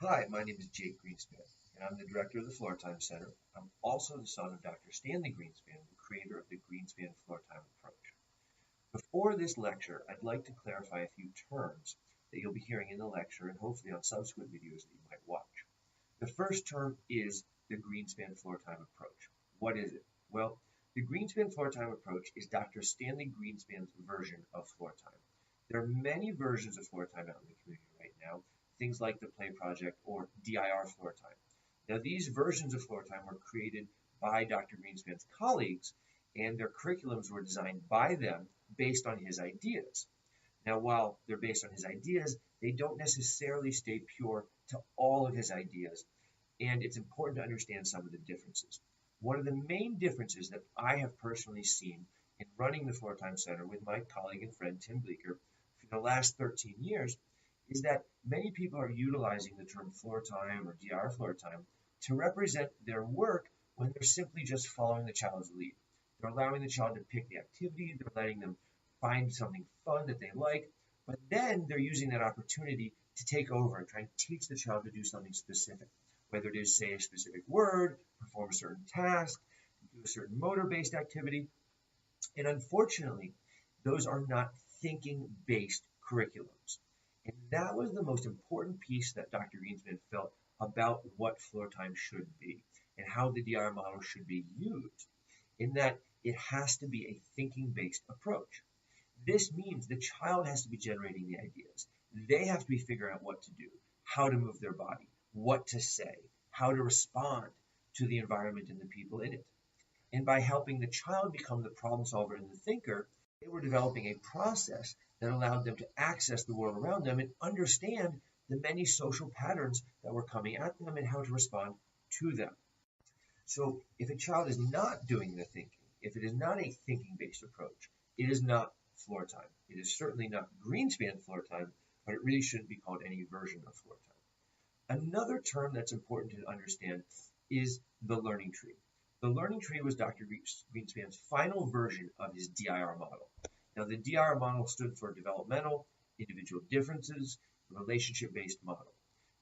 Hi, my name is Jake Greenspan, and I'm the director of the Floortime Center. I'm also the son of Dr. Stanley Greenspan, the creator of the Greenspan Floortime approach. Before this lecture, I'd like to clarify a few terms that you'll be hearing in the lecture and hopefully on subsequent videos that you might watch. The first term is the Greenspan Floortime approach. What is it? Well, the Greenspan Floortime approach is Dr. Stanley Greenspan's version of Floortime. There are many versions of Floortime out in the community right now, things like the Play Project or DIR Floortime. Now, these versions of Floortime were created by Dr. Greenspan's colleagues, and their curriculums were designed by them based on his ideas. Now, while they're based on his ideas, they don't necessarily stay pure to all of his ideas, and it's important to understand some of the differences. One of the main differences that I have personally seen in running the Floortime Center with my colleague and friend Tim Bleeker for the last 13 years is that many people are utilizing the term floor time or DR floor time to represent their work when they're simply just following the child's lead. They're allowing the child to pick the activity, they're letting them find something fun that they like, but then they're using that opportunity to take over and try and teach the child to do something specific, whether it is, say, a specific word, perform a certain task, do a certain motor-based activity. And unfortunately, those are not thinking-based curriculums. And that was the most important piece that Dr. Greenspan felt about what floor time should be and how the DIR model should be used, in that it has to be a thinking-based approach. This means the child has to be generating the ideas. They have to be figuring out what to do, how to move their body, what to say, how to respond to the environment and the people in it. And by helping the child become the problem solver and the thinker, they were developing a process that allowed them to access the world around them and understand the many social patterns that were coming at them and how to respond to them. So if a child is not doing the thinking, if it is not a thinking-based approach, it is not floor time. It is certainly not Greenspan floor time, but it really shouldn't be called any version of floor time. Another term that's important to understand is the learning tree. The learning tree was Dr. Greenspan's final version of his DIR model. Now, the DIR model stood for developmental, individual differences, relationship-based model.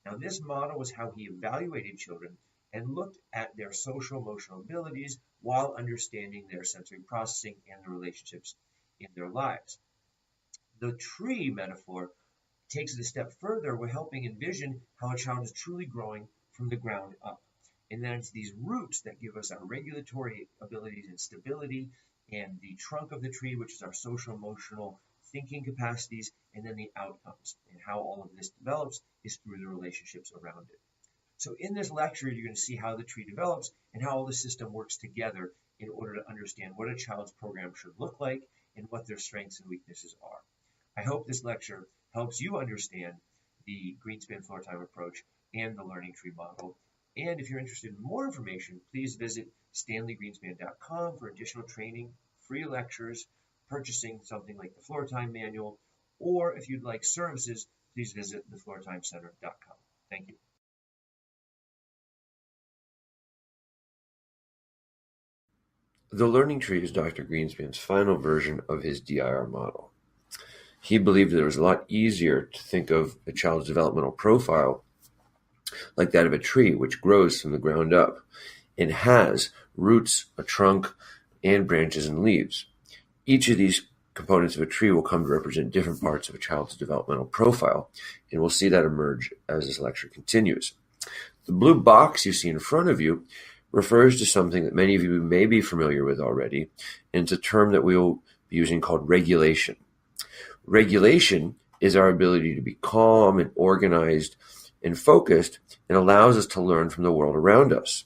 Now, this model was how he evaluated children and looked at their social emotional abilities while understanding their sensory processing and the relationships in their lives. The tree metaphor takes it a step further. We're helping envision how a child is truly growing from the ground up. And then it's these roots that give us our regulatory abilities and stability, and the trunk of the tree, which is our social emotional thinking capacities, and then the outcomes. And how all of this develops is through the relationships around it. So in this lecture, you're going to see how the tree develops and how all the system works together in order to understand what a child's program should look like and what their strengths and weaknesses are. I hope this lecture helps you understand the Greenspan floor time approach and the learning tree model. And if you're interested in more information, please visit stanleygreenspan.com for additional training, free lectures, purchasing something like the Floortime manual, or if you'd like services, please visit thefloortimecenter.com. Thank you. The learning tree is Dr. Greenspan's final version of his DIR model. He believed that it was a lot easier to think of a child's developmental profile like that of a tree, which grows from the ground up and has roots, a trunk, and branches and leaves. Each of these components of a tree will come to represent different parts of a child's developmental profile, and we'll see that emerge as this lecture continues. The blue box you see in front of you refers to something that many of you may be familiar with already, and it's a term that we'll be using called regulation. Regulation is our ability to be calm and organized and focused, and allows us to learn from the world around us.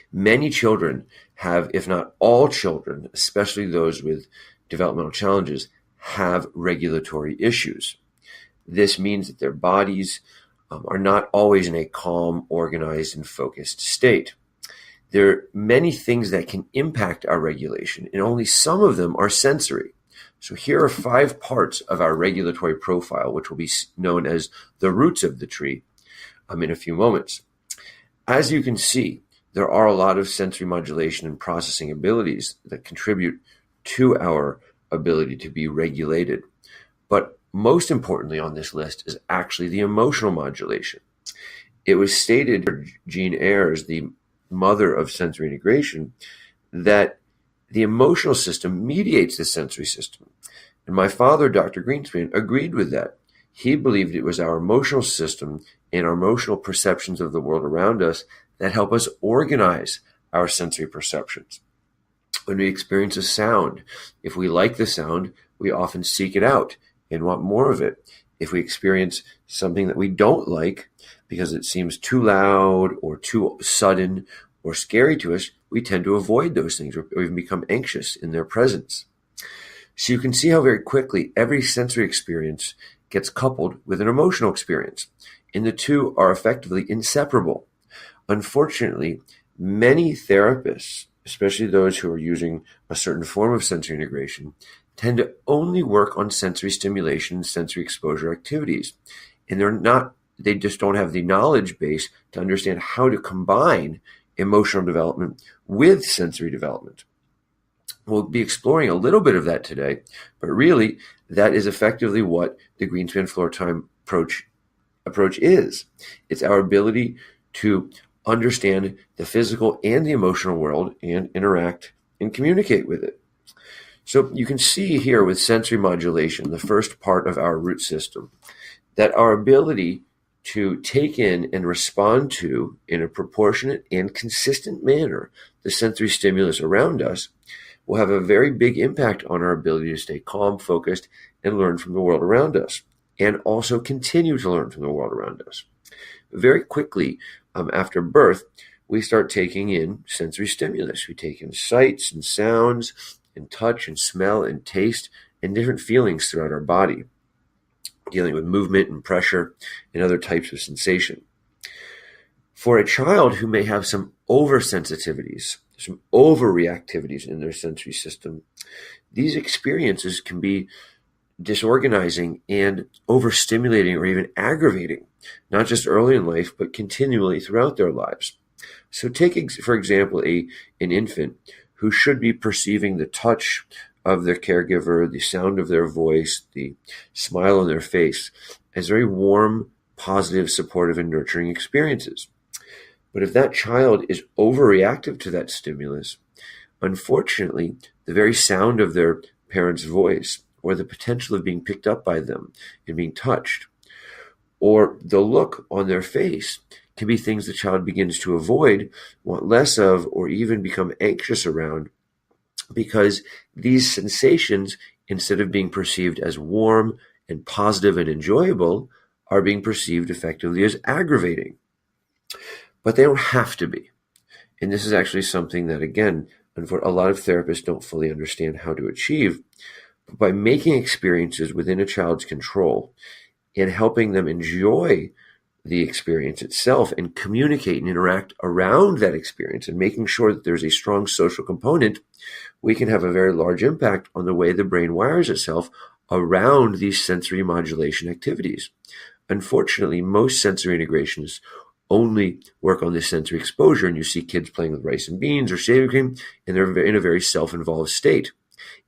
Many children have, if not all children, especially those with developmental challenges, have regulatory issues. This means that their bodies are not always in a calm, organized, and focused state. There are many things that can impact our regulation, and only some of them are sensory. So here are 5 parts of our regulatory profile, which will be known as the roots of the tree in a few moments. As you can see, there are a lot of sensory modulation and processing abilities that contribute to our ability to be regulated. But most importantly on this list is actually the emotional modulation. It was stated by Jean Ayres, the mother of sensory integration, that the emotional system mediates the sensory system. And my father, Dr. Greenspan, agreed with that. He believed it was our emotional system and our emotional perceptions of the world around us that help us organize our sensory perceptions. When we experience a sound, if we like the sound, we often seek it out and want more of it. If we experience something that we don't like because it seems too loud or too sudden or scary to us, we tend to avoid those things or even become anxious in their presence. So you can see how very quickly every sensory experience gets coupled with an emotional experience, and the two are effectively inseparable. Unfortunately, many therapists, especially those who are using a certain form of sensory integration, tend to only work on sensory stimulation and sensory exposure activities. And they just don't have the knowledge base to understand how to combine emotional development with sensory development. We'll be exploring a little bit of that today, but really that is effectively what the Greenspan Floortime approach is. It's our ability to understand the physical and the emotional world and interact and communicate with it. So you can see here with sensory modulation, the first part of our root system, that our ability to take in and respond to, in a proportionate and consistent manner, the sensory stimulus around us will have a very big impact on our ability to stay calm, focused, and learn from the world around us, and also continue to learn from the world around us. Very quickly after birth, we start taking in sensory stimulus. We take in sights and sounds and touch and smell and taste and different feelings throughout our body, dealing with movement and pressure and other types of sensation. For a child who may have some oversensitivities, some overreactivities in their sensory system, these experiences can be disorganizing and overstimulating or even aggravating, not just early in life, but continually throughout their lives. So take, for example, an infant who should be perceiving the touch of their caregiver, the sound of their voice, the smile on their face as very warm, positive, supportive, and nurturing experiences. But if that child is overreactive to that stimulus, unfortunately, the very sound of their parent's voice or the potential of being picked up by them and being touched, or the look on their face can be things the child begins to avoid, want less of, or even become anxious around, because these sensations, instead of being perceived as warm and positive and enjoyable, are being perceived effectively as aggravating. But they don't have to be. And this is actually something that, again, a lot of therapists don't fully understand how to achieve. But by making experiences within a child's control and helping them enjoy the experience itself and communicate and interact around that experience and making sure that there's a strong social component, we can have a very large impact on the way the brain wires itself around these sensory modulation activities. Unfortunately, most sensory integrationists only work on this sensory exposure, and you see kids playing with rice and beans or shaving cream, and they're in a very self-involved state.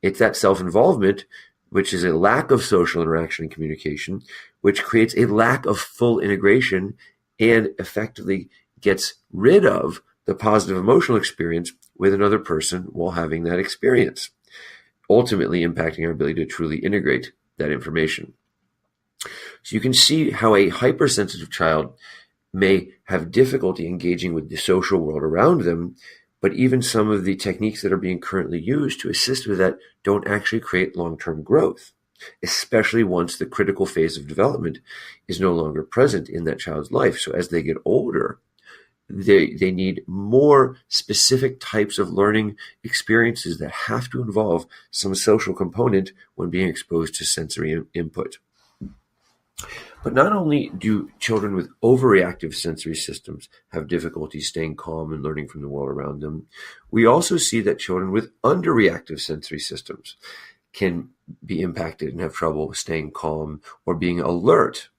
It's that self-involvement, which is a lack of social interaction and communication, which creates a lack of full integration and effectively gets rid of the positive emotional experience with another person while having that experience, ultimately impacting our ability to truly integrate that information. So you can see how a hypersensitive child may have difficulty engaging with the social world around them, but even some of the techniques that are being currently used to assist with that don't actually create long-term growth, especially once the critical phase of development is no longer present in that child's life. So as they get older, they need more specific types of learning experiences that have to involve some social component when being exposed to sensory input. But not only do children with overreactive sensory systems have difficulty staying calm and learning from the world around them, we also see that children with underreactive sensory systems can be impacted and have trouble staying calm or being alert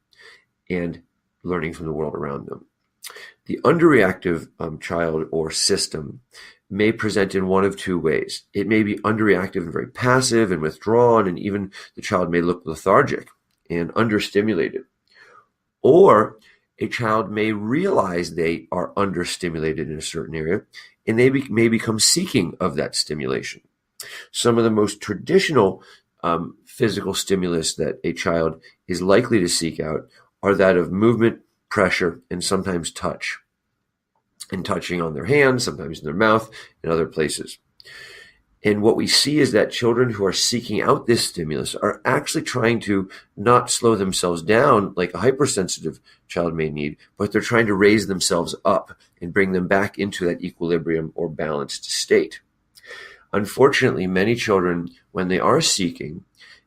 and learning from the world around them. The underreactive child or system may present in one of two ways. It may be underreactive and very passive and withdrawn, and even the child may look lethargic and understimulated. Or a child may realize they are understimulated in a certain area, and they may become seeking of that stimulation. Some of the most traditional physical stimulus that a child is likely to seek out are that of movement, pressure, and sometimes touch. And touching on their hands, sometimes in their mouth, and other places. And what we see is that children who are seeking out this stimulus are actually trying to not slow themselves down like a hypersensitive child may need, but they're trying to raise themselves up and bring them back into that equilibrium or balanced state. Unfortunately, many children, when they are seeking,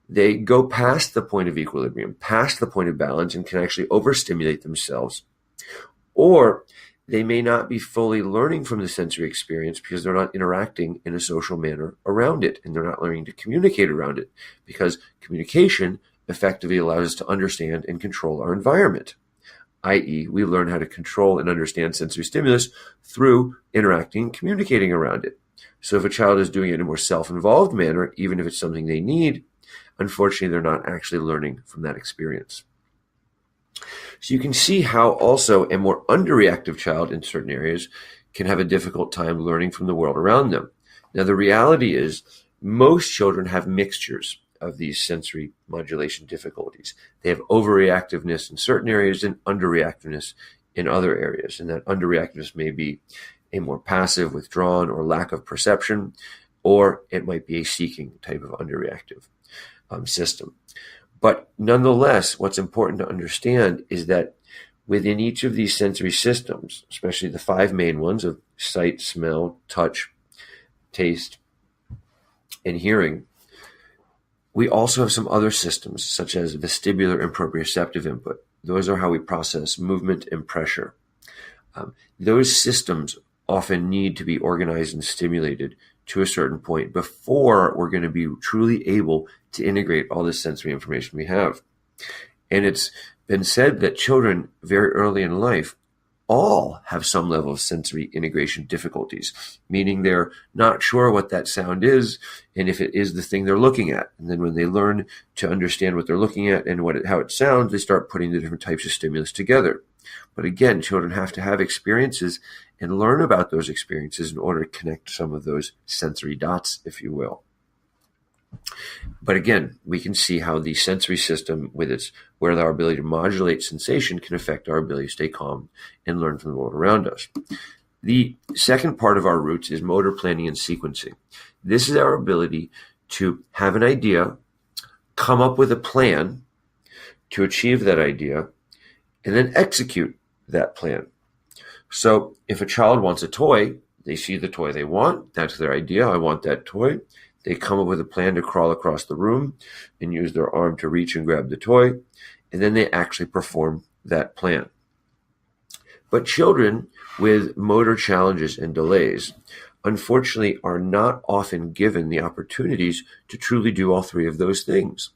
they go past the point of equilibrium, past the point of balance, and can actually overstimulate themselves. Or they may not be fully learning from the sensory experience because they're not interacting in a social manner around it, and they're not learning to communicate around it, because communication effectively allows us to understand and control our environment, i.e., we learn how to control and understand sensory stimulus through interacting and communicating around it. So if a child is doing it in a more self-involved manner, even if it's something they need, unfortunately, they're not actually learning from that experience. So you can see how also a more underreactive child in certain areas can have a difficult time learning from the world around them. Now, the reality is most children have mixtures of these sensory modulation difficulties. They have overreactiveness in certain areas and underreactiveness in other areas. And that underreactiveness may be a more passive, withdrawn, or lack of perception, or it might be a seeking type of underreactive system. But nonetheless, what's important to understand is that within each of these sensory systems, especially the 5 main ones of sight, smell, touch, taste, and hearing, we also have some other systems such as vestibular and proprioceptive input. Those are how we process movement and pressure. Those systems often need to be organized and stimulated to a certain point before we're going to be truly able to integrate all this sensory information we have. And it's been said that children very early in life all have some level of sensory integration difficulties, meaning they're not sure what that sound is and if it is the thing they're looking at. And then when they learn to understand what they're looking at and how it sounds, they start putting the different types of stimulus together. But again, children have to have experiences and learn about those experiences in order to connect some of those sensory dots, if you will. But again, we can see how the sensory system where our ability to modulate sensation can affect our ability to stay calm and learn from the world around us. The second part of our roots is motor planning and sequencing. This is our ability to have an idea, come up with a plan to achieve that idea, and then execute that plan. So if a child wants a toy, they see the toy they want. That's their idea. I want that toy. They come up with a plan to crawl across the room and use their arm to reach and grab the toy, and then they actually perform that plan. But children with motor challenges and delays, unfortunately, are not often given the opportunities to truly do all 3 of those things.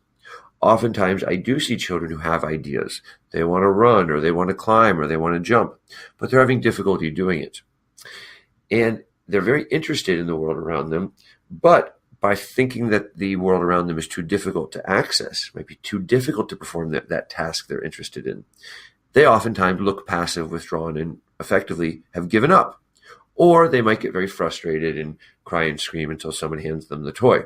Oftentimes, I do see children who have ideas. They want to run, or they want to climb, or they want to jump, but they're having difficulty doing it. And they're very interested in the world around them, but by thinking that the world around them is too difficult to access, might be too difficult to perform that task they're interested in, they oftentimes look passive, withdrawn, and effectively have given up. Or they might get very frustrated and cry and scream until someone hands them the toy.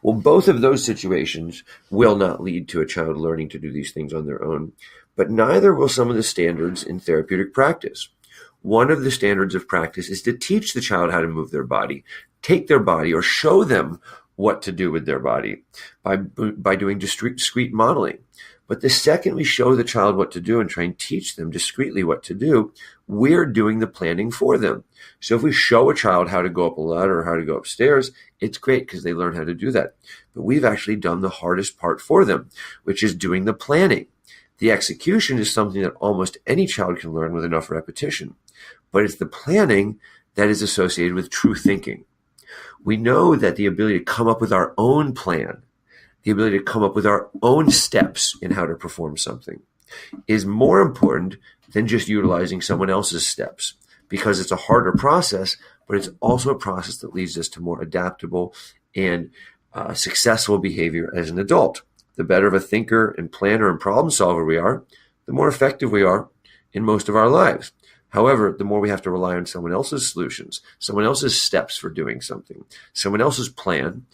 Well, both of those situations will not lead to a child learning to do these things on their own, but neither will some of the standards in therapeutic practice. One of the standards of practice is to teach the child how to move their body, take their body, or show them what to do with their body by doing discrete modeling. But the second we show the child what to do and try and teach them discreetly what to do, we're doing the planning for them. So if we show a child how to go up a ladder or how to go upstairs, it's great because they learn how to do that. But we've actually done the hardest part for them, which is doing the planning. The execution is something that almost any child can learn with enough repetition. But it's the planning that is associated with true thinking. We know that the ability to come up with our own plan, the ability to come up with our own steps in how to perform something, is more important than just utilizing someone else's steps, because it's a harder process, but it's also a process that leads us to more adaptable and successful behavior as an adult. The better of a thinker and planner and problem solver we are, the more effective we are in most of our lives. However, the more we have to rely on someone else's solutions, someone else's steps for doing something, someone else's plan,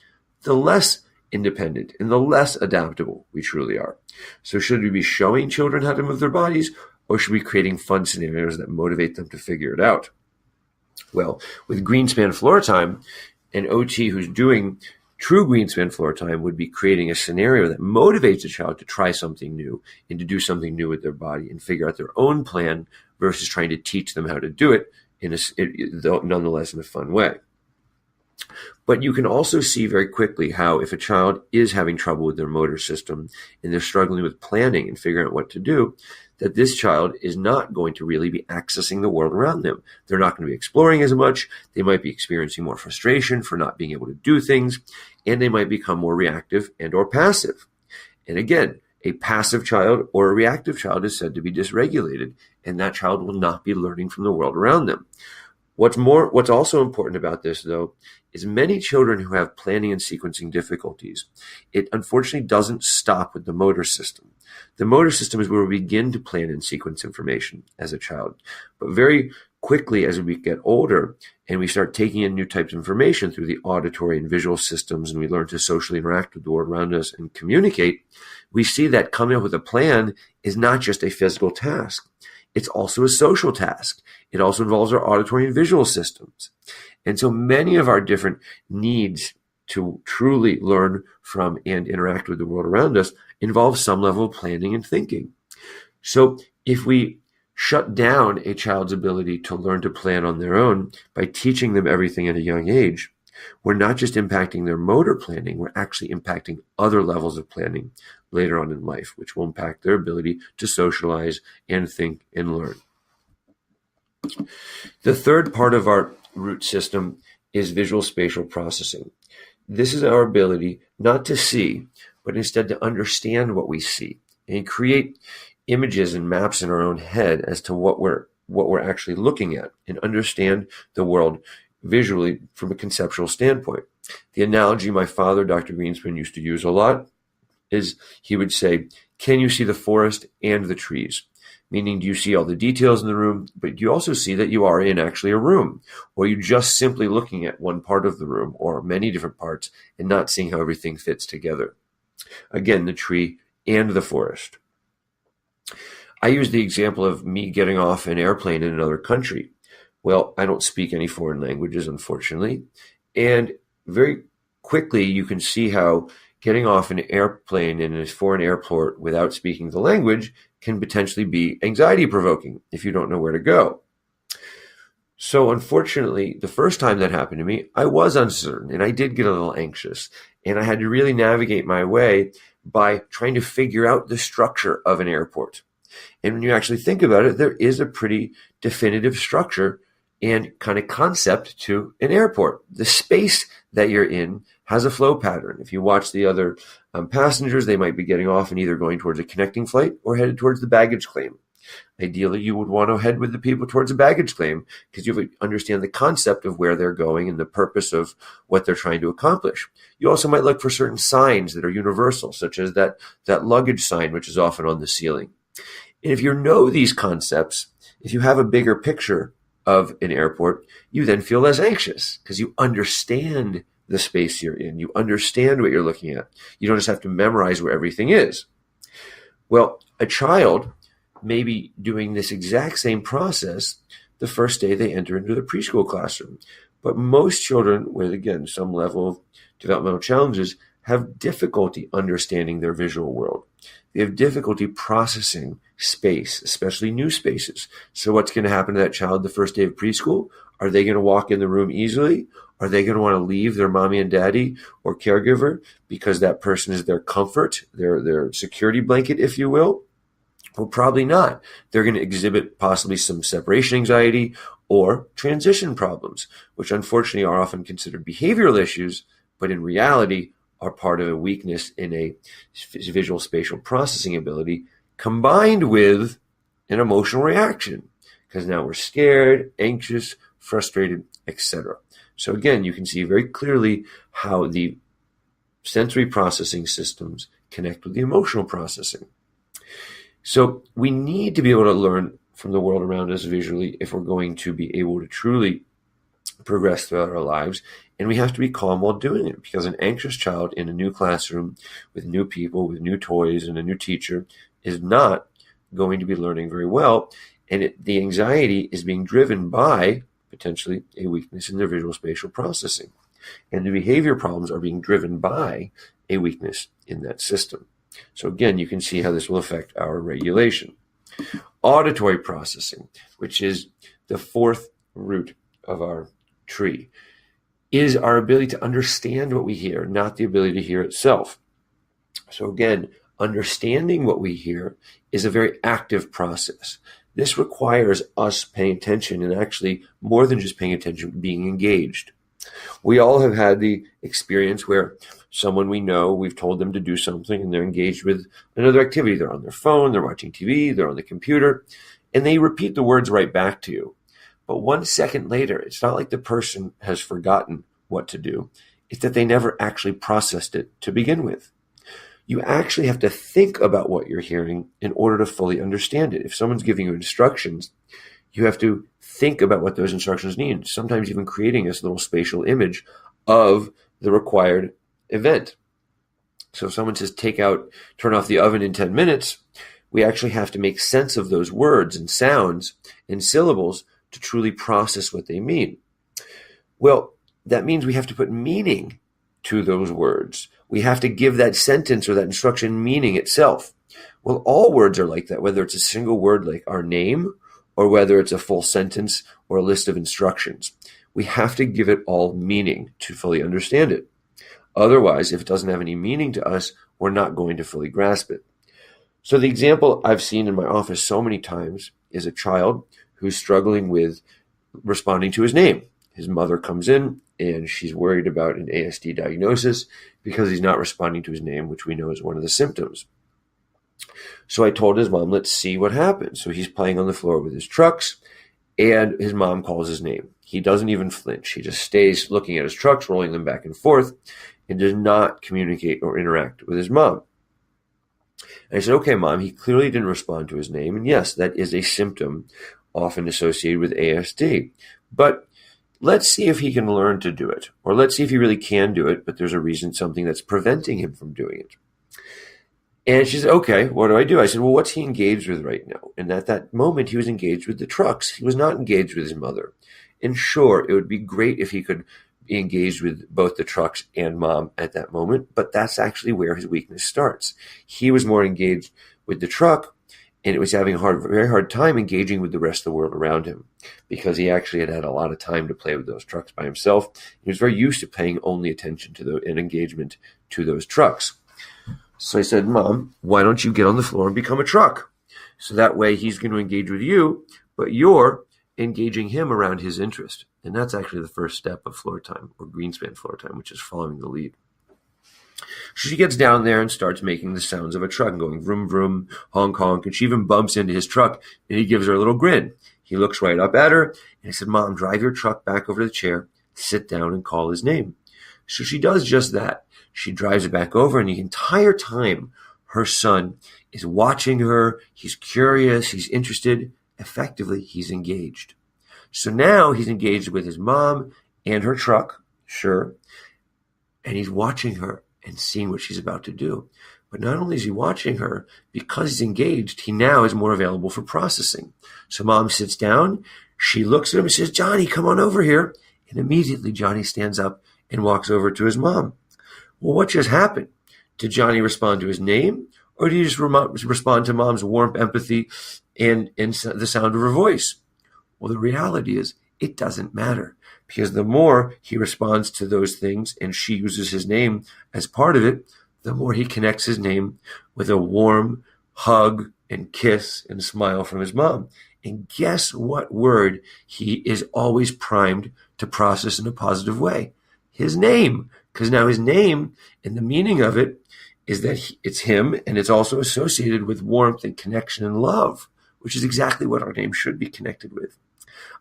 the less independent and the less adaptable we truly are. So should we be showing children how to move their bodies, or should we be creating fun scenarios that motivate them to figure it out? Well, with Greenspan Floortime, an OT who's doing true Greenspan Floortime would be creating a scenario that motivates a child to try something new and to do something new with their body and figure out their own plan versus trying to teach them how to do it nonetheless in a fun way. But you can also see very quickly how if a child is having trouble with their motor system and they're struggling with planning and figuring out what to do, that this child is not going to really be accessing the world around them. They're not going to be exploring as much. They might be experiencing more frustration for not being able to do things, and they might become more reactive and or passive. And again, a passive child or a reactive child is said to be dysregulated, and that child will not be learning from the world around them. What's also important about this, though, is many children who have planning and sequencing difficulties, it unfortunately doesn't stop with the motor system. The motor system is where we begin to plan and sequence information as a child. But very quickly, as we get older and we start taking in new types of information through the auditory and visual systems, and we learn to socially interact with the world around us and communicate, we see that coming up with a plan is not just a physical task. It's also a social task. It also involves our auditory and visual systems. And so many of our different needs to truly learn from and interact with the world around us involve some level of planning and thinking. So if we shut down a child's ability to learn to plan on their own by teaching them everything at a young age, we're not just impacting their motor planning, we're actually impacting other levels of planning later on in life, which will impact their ability to socialize and think and learn. The third part of our root system is visual spatial processing. This is our ability not to see, but instead to understand what we see and create images and maps in our own head as to what we're actually looking at and understand the world visually from a conceptual standpoint. The analogy my father, Dr. Greenspan, used to use a lot is he would say, can you see the forest and the trees? Meaning, do you see all the details in the room, but do you also see that you are in actually a room? Or are you just simply looking at one part of the room or many different parts and not seeing how everything fits together? Again, the tree and the forest. I use the example of me getting off an airplane in another country. Well, I don't speak any foreign languages, unfortunately. And very quickly, you can see how getting off an airplane in a foreign airport without speaking the language can potentially be anxiety provoking if you don't know where to go. So unfortunately, the first time that happened to me, I was uncertain and I did get a little anxious, and I had to really navigate my way by trying to figure out the structure of an airport. And when you actually think about it, there is a pretty definitive structure and kind of concept to an airport. The space that you're in has a flow pattern. If you watch the other passengers, they might be getting off and either going towards a connecting flight or headed towards the baggage claim. Ideally, you would want to head with the people towards the baggage claim because you understand the concept of where they're going and the purpose of what they're trying to accomplish. You also might look for certain signs that are universal, such as that luggage sign, which is often on the ceiling. And if you know these concepts, if you have a bigger picture of an airport, you then feel less anxious because you understand the space you're in. You understand what you're looking at. You don't just have to memorize where everything is. Well, a child may be doing this exact same process the first day they enter into the preschool classroom. But most children with, again, some level of developmental challenges have difficulty understanding their visual world. They have difficulty processing space, especially new spaces. So what's going to happen to that child the first day of preschool? Are they going to walk in the room easily? Are they going to want to leave their mommy and daddy or caregiver because that person is their comfort, their security blanket, if you will? Well, probably not. They're going to exhibit possibly some separation anxiety or transition problems, which unfortunately are often considered behavioral issues, but in reality are part of a weakness in a visual spatial processing ability combined with an emotional reaction, because now we're scared, anxious, frustrated, etc. So again, you can see very clearly how the sensory processing systems connect with the emotional processing. So we need to be able to learn from the world around us visually if we're going to be able to truly progress throughout our lives. And we have to be calm while doing it, because an anxious child in a new classroom with new people, with new toys and a new teacher is not going to be learning very well. And the anxiety is being driven by potentially a weakness in their visual spatial processing. And the behavior problems are being driven by a weakness in that system. So again, you can see how this will affect our regulation. Auditory processing, which is the fourth root of our tree, is our ability to understand what we hear, not the ability to hear itself. So again, understanding what we hear is a very active process. This requires us paying attention, and actually more than just paying attention, being engaged. We all have had the experience where someone we know, we've told them to do something and they're engaged with another activity. They're on their phone, they're watching TV, they're on the computer, and they repeat the words right back to you. But 1 second later, it's not like the person has forgotten what to do. It's that they never actually processed it to begin with. You actually have to think about what you're hearing in order to fully understand it. If someone's giving you instructions, you have to think about what those instructions mean, sometimes even creating this little spatial image of the required event. So if someone says, turn off the oven in 10 minutes, we actually have to make sense of those words and sounds and syllables to truly process what they mean. Well, that means we have to put meaning to those words. We have to give that sentence or that instruction meaning itself. Well, all words are like that, whether it's a single word like our name, or whether it's a full sentence or a list of instructions. We have to give it all meaning to fully understand it. Otherwise, if it doesn't have any meaning to us, we're not going to fully grasp it. So the example I've seen in my office so many times is a child who's struggling with responding to his name. His mother comes in and she's worried about an ASD diagnosis because he's not responding to his name, which we know is one of the symptoms. So I told his mom, let's see what happens. So he's playing on the floor with his trucks, and his mom calls his name. He doesn't even flinch. He just stays looking at his trucks, rolling them back and forth, and does not communicate or interact with his mom. And I said, okay, Mom, he clearly didn't respond to his name. And yes, that is a symptom often associated with ASD. But let's see if he can learn to do it. Or let's see if he really can do it, but there's a reason, something that's preventing him from doing it. And she said, okay, what do I do? I said, well, what's he engaged with right now? And at that moment, he was engaged with the trucks. He was not engaged with his mother. And sure, it would be great if he could be engaged with both the trucks and mom at that moment, but that's actually where his weakness starts. He was more engaged with the truck, and it was having a very hard time engaging with the rest of the world around him, because he actually had a lot of time to play with those trucks by himself. He was very used to paying only attention to and engagement to those trucks. So I said, Mom, why don't you get on the floor and become a truck? So that way he's going to engage with you, but you're engaging him around his interest. And that's actually the first step of Floortime, or Greenspan Floortime, which is following the lead. So she gets down there and starts making the sounds of a truck, going vroom, vroom, honk, honk. And she even bumps into his truck, and he gives her a little grin. He looks right up at her, and he said, Mom, drive your truck back over to the chair, sit down, and call his name. So she does just that. She drives it back over, and the entire time her son is watching her. He's curious. He's interested. Effectively, he's engaged. So now he's engaged with his mom and her truck, sure, and he's watching her and seeing what she's about to do. But not only is he watching her, because he's engaged, he now is more available for processing. So Mom sits down. She looks at him and says, Johnny, come on over here. And immediately Johnny stands up and walks over to his mom. Well, what just happened? Did Johnny respond to his name, or did he just respond to Mom's warmth, empathy, and the sound of her voice? Well, the reality is it doesn't matter, because the more he responds to those things and she uses his name as part of it, the more he connects his name with a warm hug and kiss and smile from his mom. And guess what word he is always primed to process in a positive way? His name. Because now his name and the meaning of it is that it's him, and it's also associated with warmth and connection and love, which is exactly what our name should be connected with.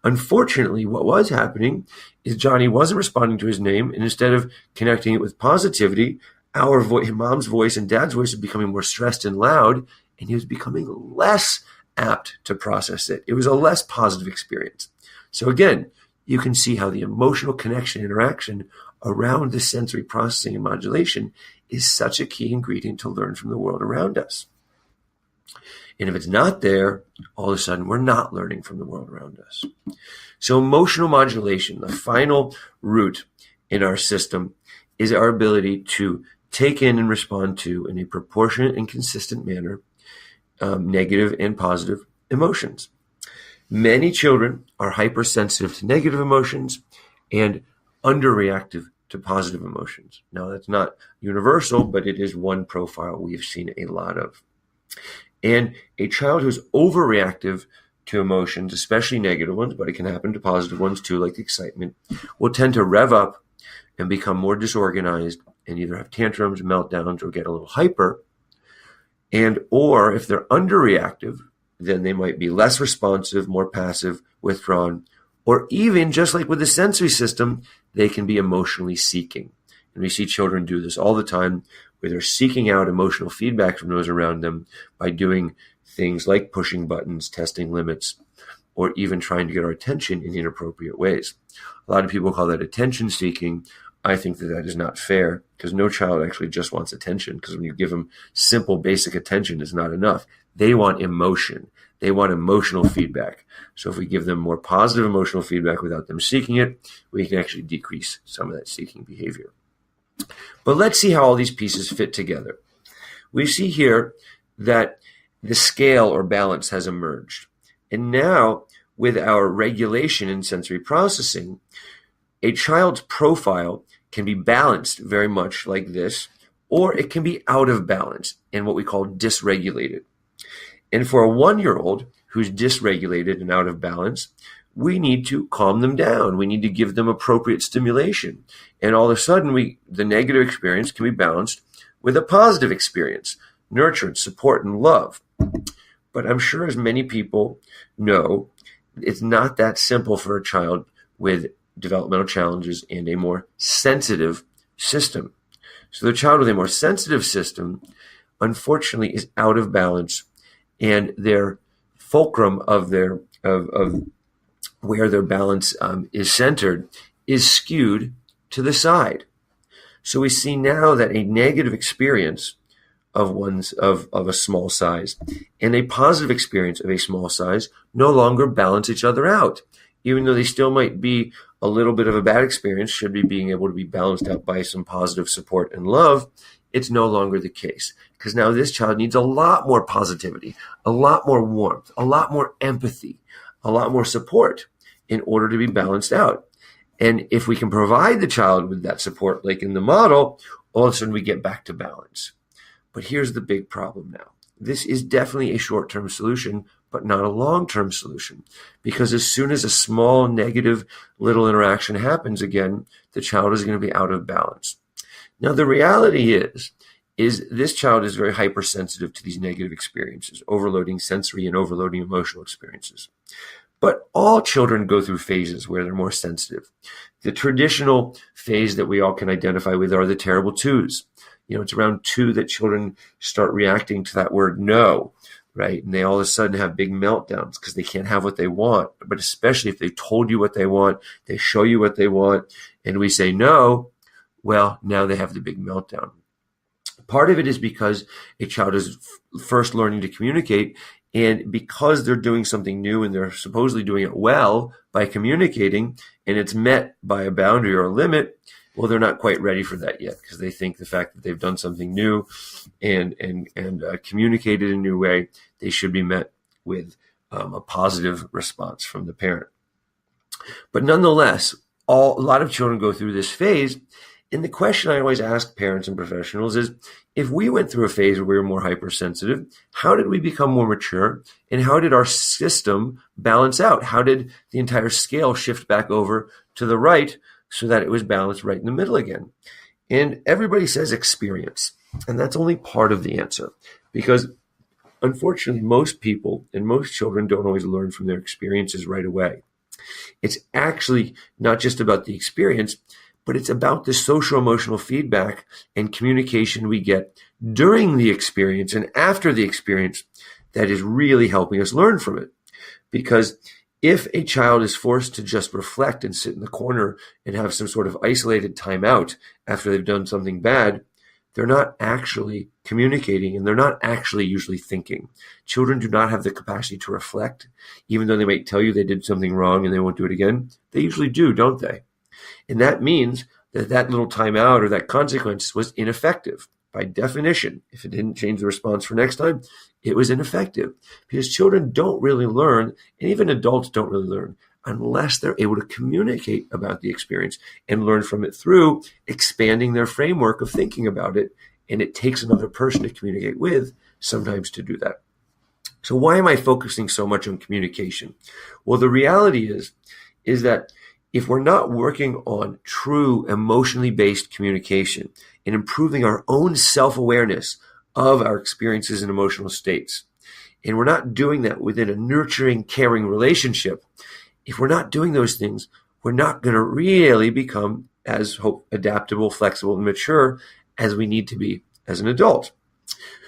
Unfortunately, what was happening is Johnny wasn't responding to his name, and instead of connecting it with positivity, Mom's voice and Dad's voice is becoming more stressed and loud, and he was becoming less apt to process it. It was a less positive experience. So again, you can see how the emotional connection interaction around the sensory processing and modulation is such a key ingredient to learn from the world around us. And if it's not there, all of a sudden we're not learning from the world around us. So emotional modulation, the final root in our system, is our ability to take in and respond to, in a proportionate and consistent manner, negative and positive emotions. Many children are hypersensitive to negative emotions and underreactive to positive emotions. Now, that's not universal, but it is one profile we've seen a lot of. And a child who's overreactive to emotions, especially negative ones, but it can happen to positive ones too, like excitement, will tend to rev up and become more disorganized and either have tantrums, meltdowns, or get a little hyper. And or if they're underreactive, then they might be less responsive, more passive, withdrawn, or even just like with the sensory system, they can be emotionally seeking. And we see children do this all the time, where they're seeking out emotional feedback from those around them by doing things like pushing buttons, testing limits, or even trying to get our attention in inappropriate ways. A lot of people call that attention seeking. I think that that is not fair, because no child actually just wants attention, because when you give them simple, basic attention, it's not enough. They want emotion. They want emotional feedback. So if we give them more positive emotional feedback without them seeking it, we can actually decrease some of that seeking behavior. But let's see how all these pieces fit together. We see here that the scale or balance has emerged. And now, with our regulation in sensory processing, a child's profile can be balanced very much like this, or it can be out of balance and what we call dysregulated. And for a 1-year-old who's dysregulated and out of balance, we need to calm them down. We need to give them appropriate stimulation. And all of a sudden, the negative experience can be balanced with a positive experience, nurture, support, and love. But I'm sure, as many people know, it's not that simple for a child with developmental challenges and a more sensitive system. So the child with a more sensitive system, unfortunately, is out of balance, and their fulcrum of where their balance is centered is skewed to the side. So we see now that a negative experience of a small size and a positive experience of a small size no longer balance each other out. Even though they still might be a little bit of a bad experience, should be being able to be balanced out by some positive support and love, it's no longer the case. Because now this child needs a lot more positivity, a lot more warmth, a lot more empathy, a lot more support in order to be balanced out. And if we can provide the child with that support, like in the model, all of a sudden we get back to balance. But here's the big problem now. This is definitely a short-term solution, but not a long-term solution. Because as soon as a small negative little interaction happens again, the child is going to be out of balance. Now, the reality is this child is very hypersensitive to these negative experiences, overloading sensory and overloading emotional experiences. But all children go through phases where they're more sensitive. The traditional phase that we all can identify with are the terrible twos. It's around 2 that children start reacting to that word no, right? And they all of a sudden have big meltdowns because they can't have what they want. But especially if they told you what they want, they show you what they want, and we say no, well, now they have the big meltdown. Part of it is because a child is first learning to communicate, and because they're doing something new and they're supposedly doing it well by communicating, and it's met by a boundary or a limit, well, they're not quite ready for that yet, because they think the fact that they've done something new and communicated in a new way, they should be met with a positive response from the parent. But nonetheless, a lot of children go through this phase. And the question I always ask parents and professionals is, if we went through a phase where we were more hypersensitive, how did we become more mature? And how did our system balance out? How did the entire scale shift back over to the right so that it was balanced right in the middle again? And everybody says experience. And that's only part of the answer, because unfortunately, most people and most children don't always learn from their experiences right away. It's actually not just about the experience, but it's about the social emotional feedback and communication we get during the experience and after the experience that is really helping us learn from it. Because if a child is forced to just reflect and sit in the corner and have some sort of isolated timeout after they've done something bad, they're not actually communicating and they're not actually usually thinking. Children do not have the capacity to reflect, even though they might tell you they did something wrong and they won't do it again. They usually do, don't they? And that means that that little timeout or that consequence was ineffective. By definition, if it didn't change the response for next time, it was ineffective, because children don't really learn, and even adults don't really learn, unless they're able to communicate about the experience and learn from it through expanding their framework of thinking about it. And it takes another person to communicate with sometimes to do that. So why am I focusing so much on communication? Well, the reality is that if we're not working on true emotionally based communication and improving our own self-awareness of our experiences and emotional states, and we're not doing that within a nurturing, caring relationship, if we're not doing those things, we're not going to really become as adaptable, flexible, and mature as we need to be as an adult.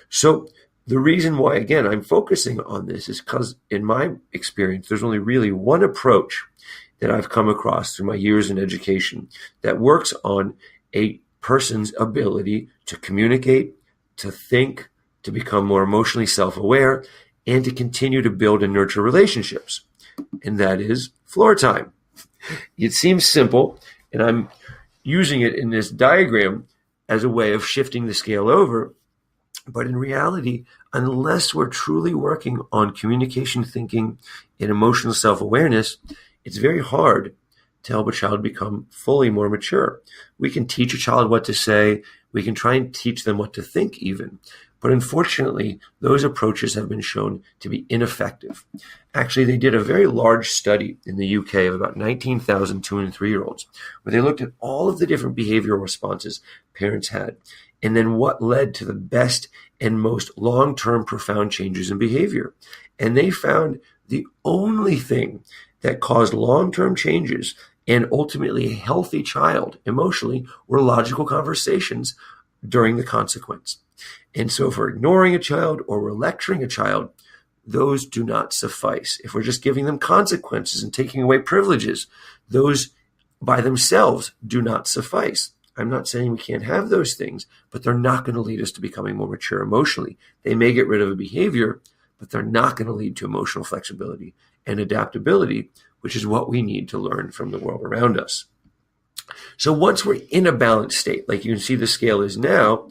So the reason why, again, I'm focusing on this is because in my experience, there's only really one approach that I've come across through my years in education that works on a person's ability to communicate, to think, to become more emotionally self-aware, and to continue to build and nurture relationships. And that is floor time. It seems simple, and I'm using it in this diagram as a way of shifting the scale over. But in reality, unless we're truly working on communication, thinking, and emotional self-awareness, it's very hard to help a child become fully more mature. We can teach a child what to say. We can try and teach them what to think even. But unfortunately, those approaches have been shown to be ineffective. Actually, they did a very large study in the UK of about 19,000 2- and 3-year-olds, where they looked at all of the different behavioral responses parents had, and then what led to the best and most long-term profound changes in behavior. And they found the only thing that caused long-term changes and ultimately a healthy child emotionally were logical conversations during the consequence. And so if we're ignoring a child or we're lecturing a child, those do not suffice. If we're just giving them consequences and taking away privileges, those by themselves do not suffice. I'm not saying we can't have those things, but they're not going to lead us to becoming more mature emotionally. They may get rid of a behavior, but they're not going to lead to emotional flexibility and adaptability, which is what we need to learn from the world around us. So once we're in a balanced state, like you can see the scale is now,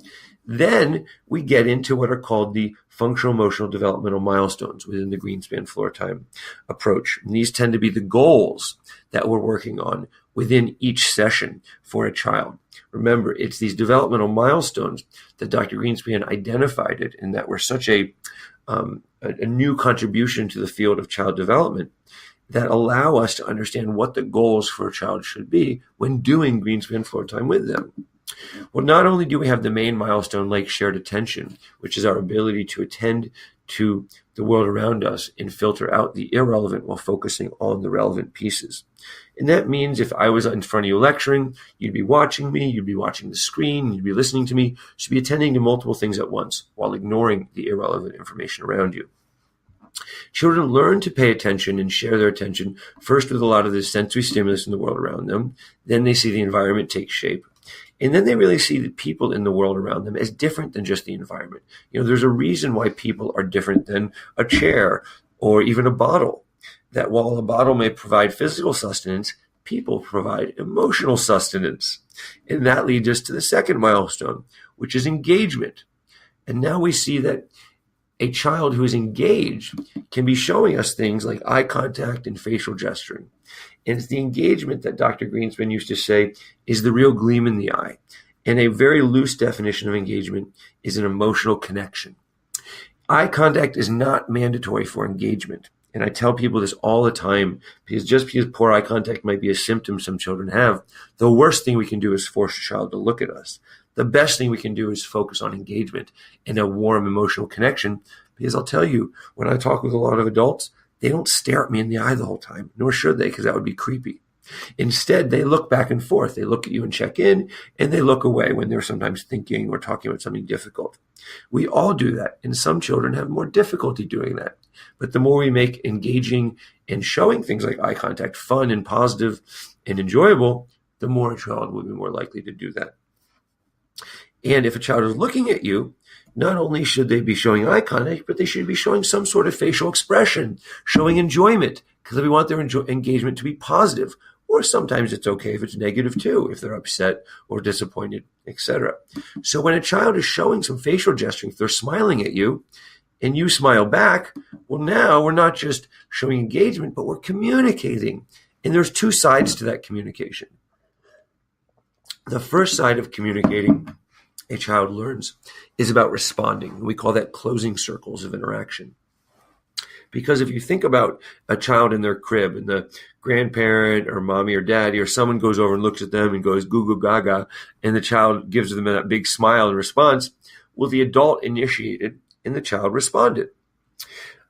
then we get into what are called the functional emotional developmental milestones within the Greenspan Floortime approach. And these tend to be the goals that we're working on within each session for a child. Remember, it's these developmental milestones that Dr. Greenspan identified it, and that were such a new contribution to the field of child development that allow us to understand what the goals for a child should be when doing Greenspan Floortime with them. Well, not only do we have the main milestone like shared attention, which is our ability to attend to the world around us and filter out the irrelevant while focusing on the relevant pieces. And that means if I was in front of you lecturing, you'd be watching me, you'd be watching the screen, you'd be listening to me, you should be attending to multiple things at once while ignoring the irrelevant information around you. Children learn to pay attention and share their attention first with a lot of the sensory stimulus in the world around them. Then they see the environment take shape. And then they really see the people in the world around them as different than just the environment. You know, there's a reason why people are different than a chair or even a bottle. That while a bottle may provide physical sustenance, people provide emotional sustenance. And that leads us to the second milestone, which is engagement. And now we see that a child who is engaged can be showing us things like eye contact and facial gesturing. And it's the engagement that Dr. Greenspan used to say is the real gleam in the eye. And a very loose definition of engagement is an emotional connection. Eye contact is not mandatory for engagement. And I tell people this all the time, because just because poor eye contact might be a symptom some children have, the worst thing we can do is force a child to look at us. The best thing we can do is focus on engagement and a warm emotional connection. Because I'll tell you, when I talk with a lot of adults, they don't stare at me in the eye the whole time, nor should they, because that would be creepy. Instead, they look back and forth. They look at you and check in, and they look away when they're sometimes thinking or talking about something difficult. We all do that, and some children have more difficulty doing that. But the more we make engaging and showing things like eye contact fun and positive and enjoyable, the more a child will be more likely to do that. And if a child is looking at you, not only should they be showing eye contact, but they should be showing some sort of facial expression, showing enjoyment, because we want their engagement to be positive. Or sometimes it's okay if it's negative too, if they're upset or disappointed, etc. So when a child is showing some facial gesturing, if they're smiling at you and you smile back, well, now we're not just showing engagement, but we're communicating. And there's two sides to that communication. The first side of communicating a child learns is about responding. We call that closing circles of interaction. Because if you think about a child in their crib and the grandparent or mommy or daddy or someone goes over and looks at them and goes goo goo gaga, and the child gives them that big smile in response, well, the adult initiated and the child responded.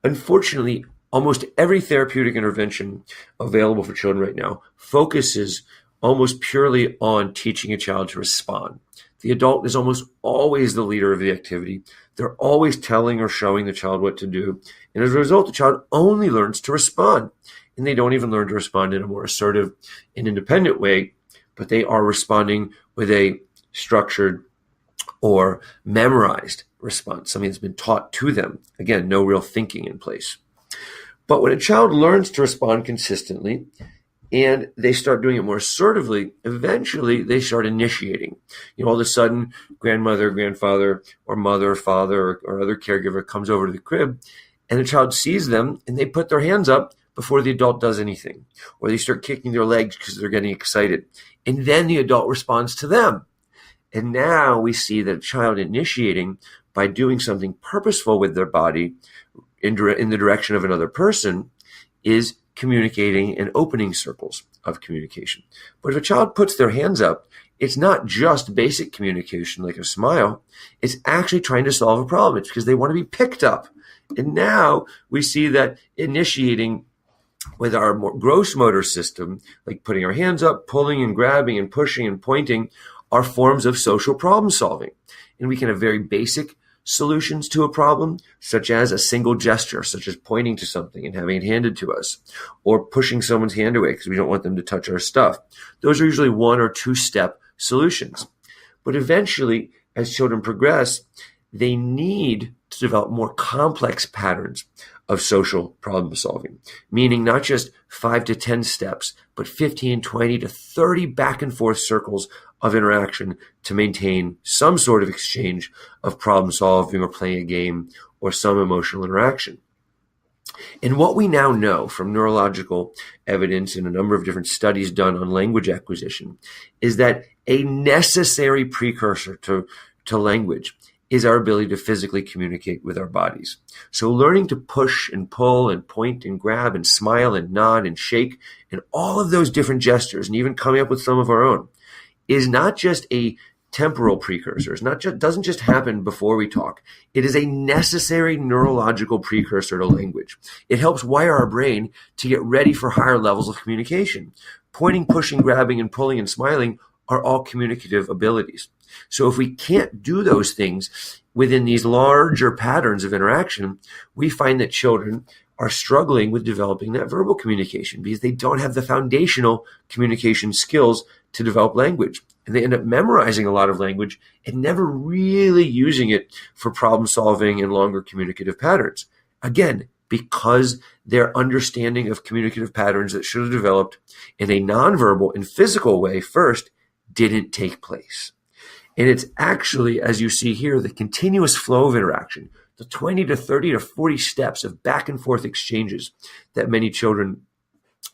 Unfortunately, almost every therapeutic intervention available for children right now focuses almost purely on teaching a child to respond. The adult is almost always the leader of the activity. They're always telling or showing the child what to do. And as a result, the child only learns to respond. And they don't even learn to respond in a more assertive and independent way, but they are responding with a structured or memorized response, something that's been taught to them. Again, no real thinking in place. But when a child learns to respond consistently, and they start doing it more assertively, eventually they start initiating. All of a sudden, grandmother, grandfather, or mother, father, or other caregiver comes over to the crib, and the child sees them, and they put their hands up before the adult does anything. Or they start kicking their legs because they're getting excited. And then the adult responds to them. And now we see that a child initiating by doing something purposeful with their body in the direction of another person is communicating and opening circles of communication. But if a child puts their hands up, it's not just basic communication like a smile. It's actually trying to solve a problem. It's because they want to be picked up. And now we see that initiating with our more gross motor system, like putting our hands up, pulling and grabbing and pushing and pointing, are forms of social problem solving. And we can have very basic solutions to a problem, such as a single gesture, such as pointing to something and having it handed to us, or pushing someone's hand away because we don't want them to touch our stuff. Those are usually 1 or 2 step solutions. But eventually, as children progress, they need to develop more complex patterns of social problem solving, meaning not just 5 to 10 steps, but 15, 20 to 30 back and forth circles of interaction to maintain some sort of exchange of problem solving or playing a game or some emotional interaction. And what we now know from neurological evidence and a number of different studies done on language acquisition is that a necessary precursor to language is our ability to physically communicate with our bodies. So learning to push and pull and point and grab and smile and nod and shake and all of those different gestures and even coming up with some of our own is not just a temporal precursor. It doesn't just happen before we talk. It is a necessary neurological precursor to language. It helps wire our brain to get ready for higher levels of communication. Pointing, pushing, grabbing, and pulling and smiling are all communicative abilities. So if we can't do those things within these larger patterns of interaction, we find that children are struggling with developing that verbal communication because they don't have the foundational communication skills to develop language. And they end up memorizing a lot of language and never really using it for problem solving and longer communicative patterns. Again, because their understanding of communicative patterns that should have developed in a nonverbal and physical way first didn't take place. And it's actually, as you see here, the continuous flow of interaction, the 20 to 30 to 40 steps of back and forth exchanges that many children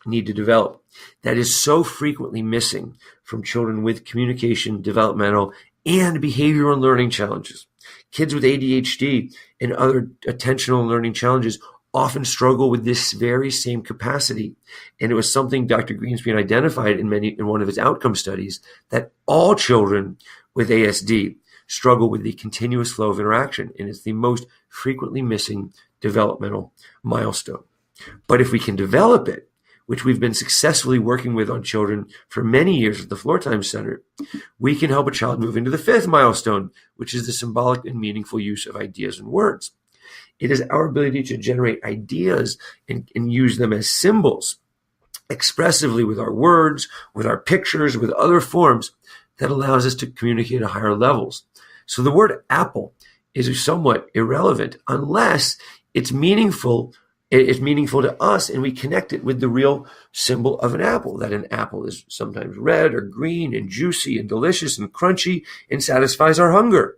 need to develop, that is so frequently missing from children with communication, developmental, and behavioral and learning challenges. Kids with ADHD and other attentional and learning challenges often struggle with this very same capacity. And it was something Dr. Greenspan identified in one of his outcome studies, that all children with ASD struggle with the continuous flow of interaction, and it's the most frequently missing developmental milestone. But if we can develop it, which we've been successfully working with on children for many years at the Floortime Center, we can help a child move into the fifth milestone, which is the symbolic and meaningful use of ideas and words. It is our ability to generate ideas and use them as symbols, expressively with our words, with our pictures, with other forms that allows us to communicate at higher levels. So the word apple is somewhat irrelevant unless it's meaningful. It's meaningful to us and we connect it with the real symbol of an apple, that an apple is sometimes red or green and juicy and delicious and crunchy and satisfies our hunger.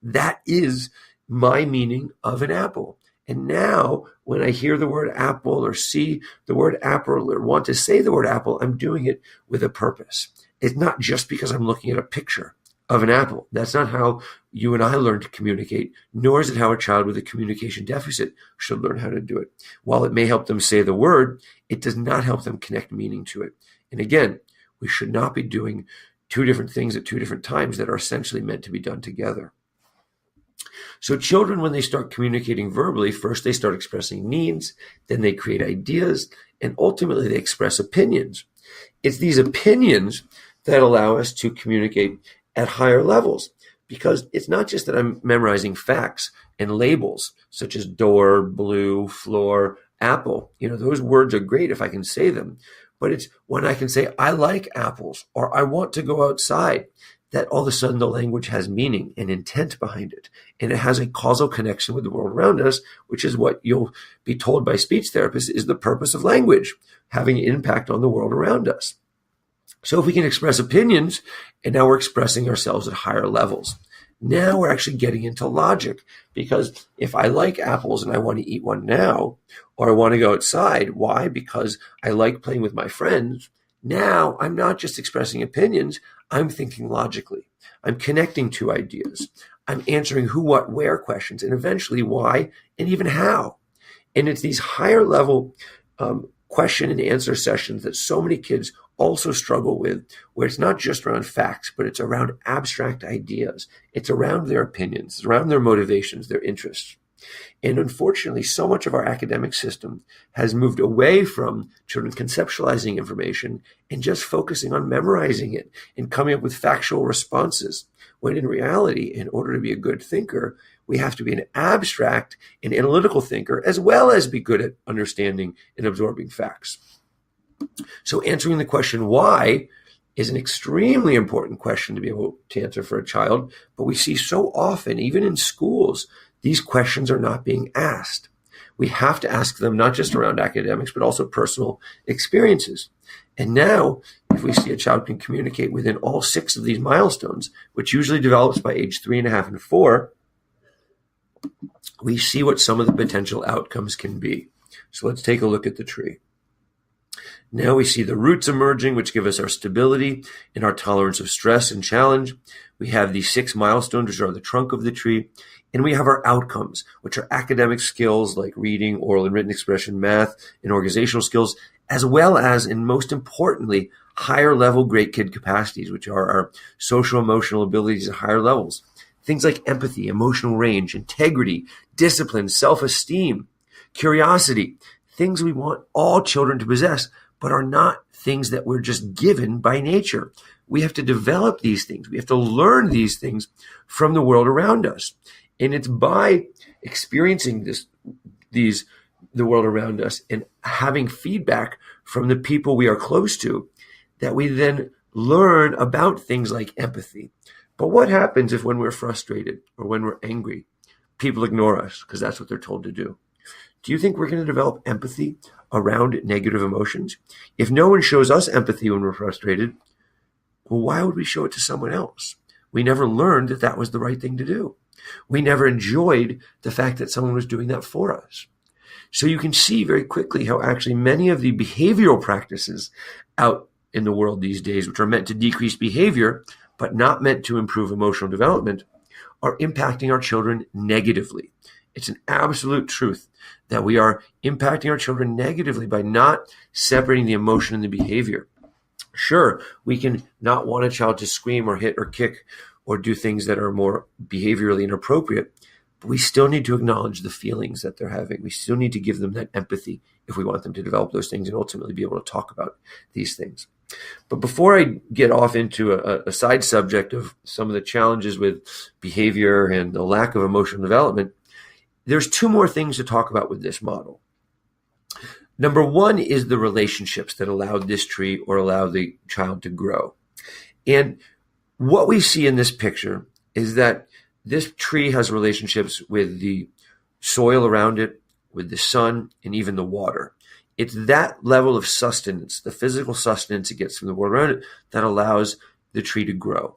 That is my meaning of an apple. And now when I hear the word apple or see the word apple or want to say the word apple, I'm doing it with a purpose. It's not just because I'm looking at a picture of an apple. That's not how you and I learn to communicate, nor is it how a child with a communication deficit should learn how to do it. While it may help them say the word, it does not help them connect meaning to it. And again, we should not be doing two different things at two different times that are essentially meant to be done together. So children, when they start communicating verbally, first they start expressing needs, then they create ideas, and ultimately they express opinions. It's these opinions that allow us to communicate at higher levels, because it's not just that I'm memorizing facts and labels such as door, blue, floor, apple. Those words are great if I can say them, but it's when I can say, I like apples, or I want to go outside, that all of a sudden the language has meaning and intent behind it. And it has a causal connection with the world around us, which is what you'll be told by speech therapists is the purpose of language, having an impact on the world around us. So if we can express opinions, and now we're expressing ourselves at higher levels. Now we're actually getting into logic, because if I like apples and I want to eat one now, or I want to go outside, why? Because I like playing with my friends. Now I'm not just expressing opinions, I'm thinking logically. I'm connecting two ideas. I'm answering who, what, where questions, and eventually why, and even how. And it's these higher level question and answer sessions that so many kids also struggle with, where it's not just around facts, but it's around abstract ideas. It's around their opinions, it's around their motivations, their interests. And unfortunately, so much of our academic system has moved away from children conceptualizing information and just focusing on memorizing it and coming up with factual responses, when in reality, in order to be a good thinker, we have to be an abstract and analytical thinker, as well as be good at understanding and absorbing facts. So answering the question why is an extremely important question to be able to answer for a child, but we see so often, even in schools, these questions are not being asked. We have to ask them not just around academics, but also personal experiences. And now, if we see a child can communicate within all 6 of these milestones, which usually develops by age 3.5 and 4, we see what some of the potential outcomes can be. So let's take a look at the tree. Now we see the roots emerging, which give us our stability and our tolerance of stress and challenge. We have these 6 milestones, which are the trunk of the tree. And we have our outcomes, which are academic skills like reading, oral and written expression, math, and organizational skills, as well as, and most importantly, higher level great kid capacities, which are our social emotional abilities at higher levels. Things like empathy, emotional range, integrity, discipline, self-esteem, curiosity, things we want all children to possess, but are not things that we're just given by nature. We have to develop these things. We have to learn these things from the world around us. And it's by experiencing the world around us and having feedback from the people we are close to that we then learn about things like empathy. But what happens if when we're frustrated or when we're angry, people ignore us because that's what they're told to do? Do you think we're going to develop empathy around negative emotions? If no one shows us empathy when we're frustrated, well, why would we show it to someone else? We never learned that that was the right thing to do. We never enjoyed the fact that someone was doing that for us. So you can see very quickly how actually many of the behavioral practices out in the world these days, which are meant to decrease behavior, but not meant to improve emotional development, are impacting our children negatively. It's an absolute truth that we are impacting our children negatively by not separating the emotion and the behavior. Sure, we can not want a child to scream or hit or kick or do things that are more behaviorally inappropriate, but we still need to acknowledge the feelings that they're having. We still need to give them that empathy if we want them to develop those things and ultimately be able to talk about these things. But before I get off into a side subject of some of the challenges with behavior and the lack of emotional development, there's two more things to talk about with this model. Number one is the relationships that allowed this tree or allow the child to grow. And what we see in this picture is that this tree has relationships with the soil around it, with the sun, and even the water. It's that level of sustenance, the physical sustenance it gets from the world around it, that allows the tree to grow.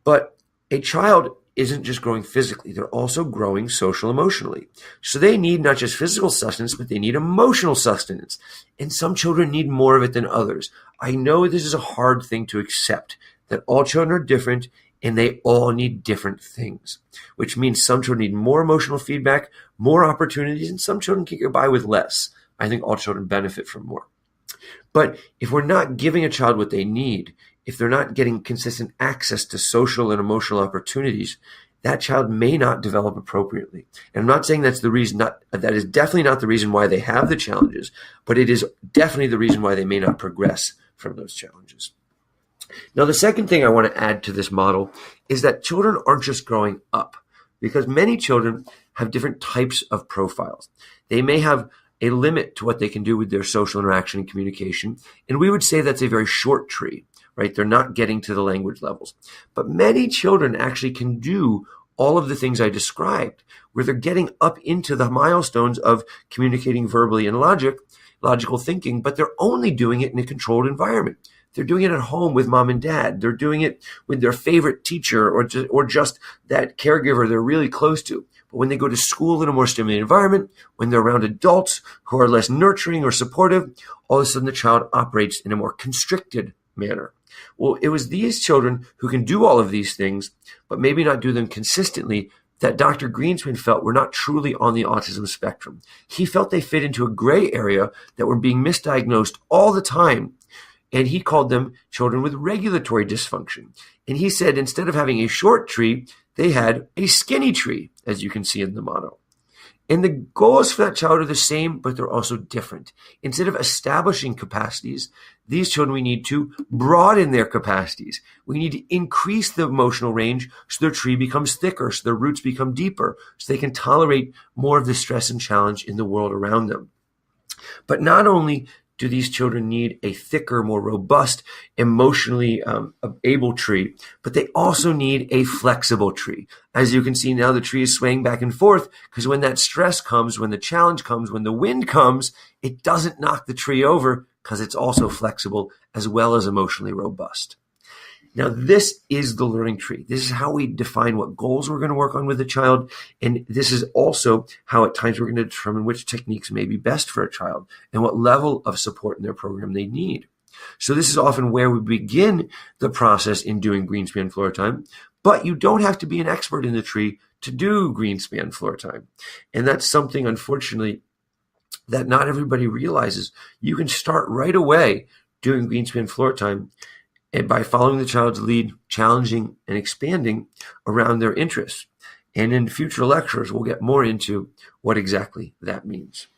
But a child isn't just growing physically, they're also growing social emotionally. So they need not just physical sustenance, but they need emotional sustenance. And some children need more of it than others. I know this is a hard thing to accept, that all children are different and they all need different things, which means some children need more emotional feedback, more opportunities, and some children can get by with less. I think all children benefit from more. But if we're not giving a child what they need, if they're not getting consistent access to social and emotional opportunities, that child may not develop appropriately. And I'm not saying that's the reason, that is definitely not the reason why they have the challenges, but it is definitely the reason why they may not progress from those challenges. Now, the second thing I want to add to this model is that children aren't just growing up, because many children have different types of profiles. They may have a limit to what they can do with their social interaction and communication, and we would say that's a very short tree, right? They're not getting to the language levels. But many children actually can do all of the things I described, where they're getting up into the milestones of communicating verbally and logical thinking, but they're only doing it in a controlled environment. They're doing it at home with mom and dad. They're doing it with their favorite teacher or just that caregiver they're really close to. But when they go to school in a more stimulating environment, when they're around adults who are less nurturing or supportive, all of a sudden the child operates in a more constricted manner. Well, it was these children who can do all of these things, but maybe not do them consistently, that Dr. Greenspan felt were not truly on the autism spectrum. He felt they fit into a gray area that were being misdiagnosed all the time. And he called them children with regulatory dysfunction. And he said instead of having a short tree, they had a skinny tree, as you can see in the model. And the goals for that child are the same, but they're also different. Instead of establishing capacities, these children, we need to broaden their capacities. We need to increase the emotional range so their tree becomes thicker, so their roots become deeper, so they can tolerate more of the stress and challenge in the world around them. But not only do these children need a thicker, more robust, emotionally able tree, but they also need a flexible tree. As you can see now, the tree is swaying back and forth because when that stress comes, when the challenge comes, when the wind comes, it doesn't knock the tree over because it's also flexible as well as emotionally robust. Now, this is the learning tree. This is how we define what goals we're going to work on with the child. And this is also how at times we're going to determine which techniques may be best for a child and what level of support in their program they need. So this is often where we begin the process in doing Greenspan Floortime, but you don't have to be an expert in the tree to do Greenspan Floortime. And that's something, unfortunately, that not everybody realizes. You can start right away doing Greenspan Floortime and by following the child's lead, challenging and expanding around their interests. And in future lectures, we'll get more into what exactly that means.